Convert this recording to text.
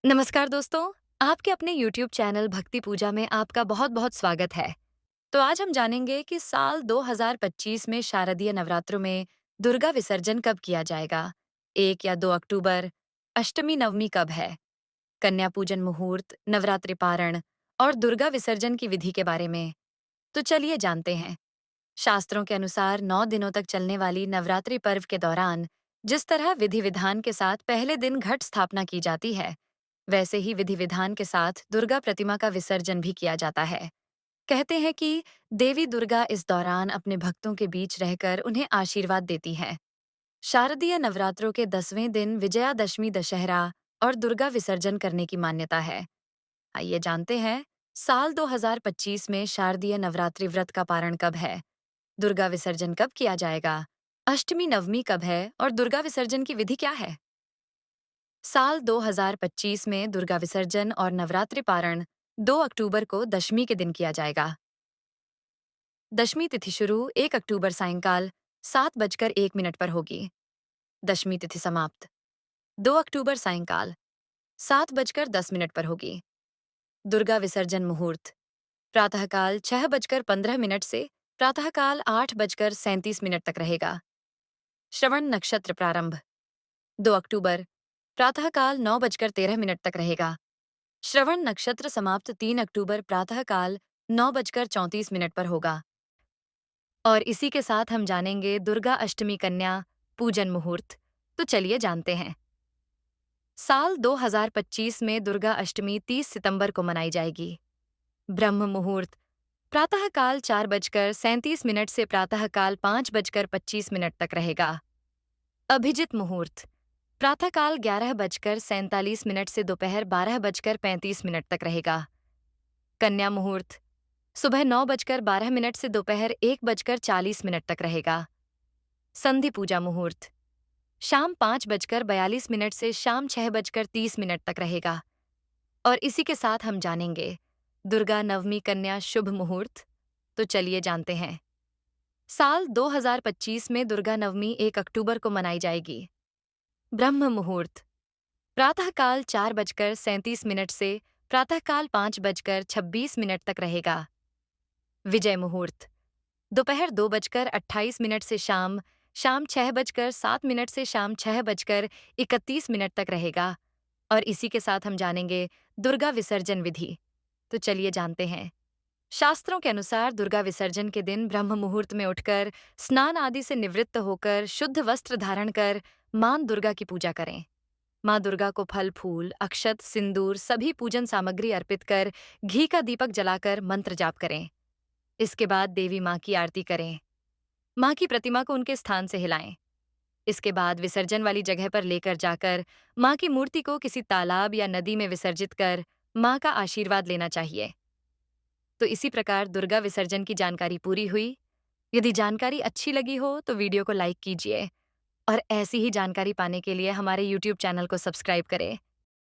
नमस्कार दोस्तों, आपके अपने YouTube चैनल भक्ति पूजा में आपका बहुत-बहुत स्वागत है। तो आज हम जानेंगे कि साल 2025 में शारदीय नवरात्रों में दुर्गा विसर्जन कब किया जाएगा? 1 या 2 अक्टूबर, अष्टमी नवमी कब है? कन्या पूजन मुहूर्त, नवरात्रि पारण और दुर्गा विसर्जन की विधि के बारे में। तो चलिए जानते हैं। शास्त्रों के अनुसार 9 दिनों तक चलने वाली नवरात्रि पर्व के दौरान जिस तरह विधि विधान के साथ पहले दिन घट स्थापना की जाती है, वैसे ही विधि विधान के साथ दुर्गा प्रतिमा का विसर्जन भी किया जाता है। कहते हैं कि देवी दुर्गा इस दौरान अपने भक्तों के बीच रहकर उन्हें आशीर्वाद देती हैं। शारदीय नवरात्रों के 10वें दिन विजयादशमी दशहरा और दुर्गा विसर्जन करने की मान्यता है। आइए जानते हैं, साल 2025 में शारदीय नवरात्रि व्रत का पारण कब है? दुर्गा विसर्जन कब किया जाएगा? अष्टमी नवमी कब है और दुर्गा विसर्जन की विधि क्या है? साल 2025 में दुर्गा विसर्जन और नवरात्रि पारण 2 अक्टूबर को दशमी के दिन किया जाएगा। दशमी तिथि शुरू 1 अक्टूबर सायंकाल 7:01 पर होगी। दशमी तिथि समाप्त 2 अक्टूबर सायंकाल 7:10 पर होगी। दुर्गा विसर्जन मुहूर्त प्रातःकाल 6:15 से प्रातःकाल 8:37 तक रहेगा। श्रवण नक्षत्र प्रारंभ 2 अक्टूबर प्रातःकाल 9:13 तक रहेगा। श्रवण नक्षत्र समाप्त 3 अक्टूबर प्रातःकाल 9:34 पर होगा। और इसी के साथ हम जानेंगे दुर्गा अष्टमी कन्या पूजन मुहूर्त। तो चलिए जानते हैं। साल 2025 में दुर्गा अष्टमी 30 सितंबर को मनाई जाएगी। ब्रह्म मुहूर्त प्रातःकाल 4:37 से प्रातःकाल 5:25 तक रहेगा। अभिजित मुहूर्त प्रातःकाल 11:47 से दोपहर 12:35 तक रहेगा। कन्या मुहूर्त सुबह 9:12 से दोपहर 1:40 तक रहेगा। संधि पूजा मुहूर्त शाम 5:42 से शाम 6:30 तक रहेगा। और इसी के साथ हम जानेंगे दुर्गा नवमी कन्या शुभ मुहूर्त। तो चलिए जानते हैं। साल 2025 में दुर्गा नवमी 1 अक्टूबर को मनाई जाएगी। ब्रह्म मुहूर्त प्रातःकाल 4:37 से प्रातःकाल 5:26 तक रहेगा। विजय मुहूर्त दोपहर 2:28 से शाम शाम 6:07 से शाम 6:31 तक रहेगा। और इसी के साथ हम जानेंगे दुर्गा विसर्जन विधि। तो चलिए जानते हैं। शास्त्रों के अनुसार दुर्गा विसर्जन के दिन ब्रह्म मुहूर्त में उठकर स्नान आदि से निवृत्त होकर शुद्ध वस्त्र धारण कर मां दुर्गा की पूजा करें। मां दुर्गा को फल फूल, अक्षत, सिंदूर सभी पूजन सामग्री अर्पित कर घी का दीपक जलाकर मंत्र जाप करें। इसके बाद देवी मां की आरती करें। मां की प्रतिमा को उनके स्थान से हिलाएं। इसके बाद विसर्जन वाली जगह पर लेकर जाकर मां की मूर्ति को किसी तालाब या नदी में विसर्जित कर मां का आशीर्वाद लेना चाहिए। तो इसी प्रकार दुर्गा विसर्जन की जानकारी पूरी हुई। यदि जानकारी अच्छी लगी हो तो वीडियो को लाइक कीजिए और ऐसी ही जानकारी पाने के लिए हमारे YouTube चैनल को सब्सक्राइब करें।